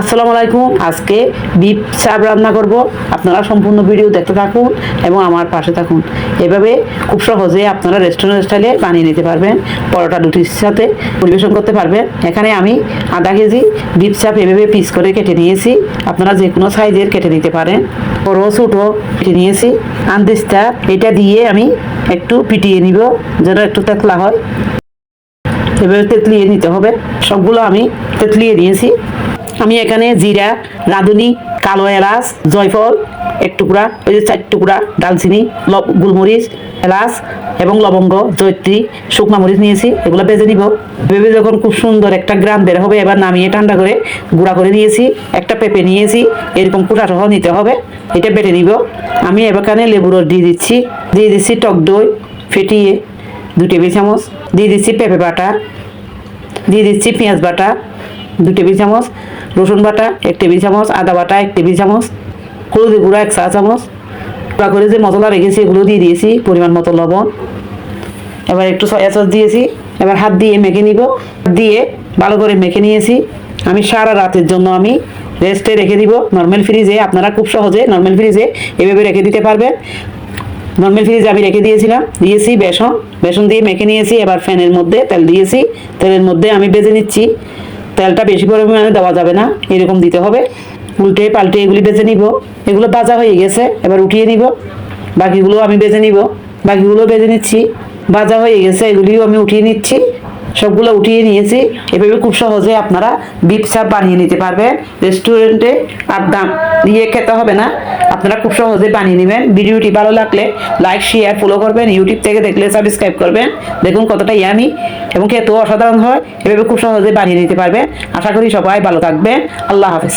আসসালামু আলাইকুম। আজকে বিফ চাপ রান্না করব। আপনারা সম্পূর্ণ ভিডিও দেখতে থাকুন এবং আমার পাশে থাকুন। এভাবে খুব সহজে আপনারা রেস্টুরেন্ট স্টাইলে বানিয়ে নিতে পারবেন। পরোটা রুটির সাথে পরিবেশন করতে পারবেন। এখানে আমি আধা কেজি বিফ চাপ এভাবে পিস করে কেটে নিয়েছি। আপনারা যে কোনো সাইজের কেটে নিতে পারেন। বড় ছোটো কেটে নিয়েছি। আন্দিজটা এটা দিয়ে আমি একটু পিটিয়ে নিব যেন একটু তেতলা হয়। এভাবে তেতলিয়ে নিতে হবে। সবগুলো আমি তেতলিয়ে নিয়েছি। আমি এখানে জিরা, রাঁধুনি, কালো এলাচ, জয়ফল এক টুকরা, ওই যে 4 টুকরা দালচিনি, গোলমরিচ, এলাচ এবং লবঙ্গ, জয়ত্রী, শুকনা মরিচ নিয়েছি। এগুলো ভেজে নিব। ভেবে যখন খুব সুন্দর একটা গ্রাম বের হবে, এবার নামিয়ে ঠান্ডা করে গুঁড়া করে নিয়েছি। একটা পেঁপে নিয়েছি, এরকম কুটা সহ নিতে হবে। এটা বেটে নিব। আমি এখানে লেবুর রস দিয়ে দিচ্ছি টক দই ফেটিয়ে 2 টেবিল চামচ, দিয়ে দিচ্ছি পেঁপে বাটা, দিয়ে দিচ্ছি পেঁয়াজ বাটা 2 টেবিল চামচ, রসুন বাটা 1 টেবিল চামচ, আদা বাটা 1 টেবিল চামচ, হলদি গুঁড়া 1 চা চামচ, গুঁড়া করে যে মশলা রেখেছি এগুলো দিয়ে দিয়েছি, পরিমাণ মতো লবণ। এবার একটু সয়া সস দিয়েছি। এবার হাত দিয়ে মেখে নিব। দিয়ে ভালো করে মেখে নিয়েছি। আমি সারা রাতের জন্য আমি রেস্টে রেখে দিব নর্মাল ফ্রিজে। আপনারা খুব সহজে নর্মাল ফ্রিজে এভাবে রেখে দিতে পারবেন। নর্মাল ফ্রিজে আমি রেখে দিয়েছি বেসন দিয়ে মেখে নিয়েছি। এবার ফ্যানের মধ্যে তেল দিয়েছি। তেলের মধ্যে আমি ভেজে নিচ্ছি। তেলটা বেশি পরিমাণে দেওয়া যাবে না, এরকম দিতে হবে। উল্টে পাল্টে এগুলি ভেজে নিব। এগুলো ভাজা হয়ে গেছে, এবার উঠিয়ে নিব। বাকিগুলো আমি ভেজে নিচ্ছি। ভাজা হয়ে গেছে, এগুলিও আমি উঠিয়ে নিচ্ছি। সবগুলো উঠিয়ে নিয়েছি। এভাবে খুব সহজে আপনারা বিফ চাপ বানিয়ে নিতে পারবেন। রেস্টুরেন্টে আর দাম দিয়ে খেতে হবে না, আপনারা খুব সহজে বানিয়ে নেবেন। ভিডিওটি ভালো লাগলে লাইক, শেয়ার, ফলো করবেন। ইউটিউব থেকে দেখলে সাবস্ক্রাইব করবেন। দেখুন কতটা ইয়ামি এবং খেতেও অসাধারণ হয়। এভাবে খুব সহজে বানিয়ে নিতে পারবেন। আশা করি সবাই ভালো থাকবেন। আল্লাহ হাফেজ।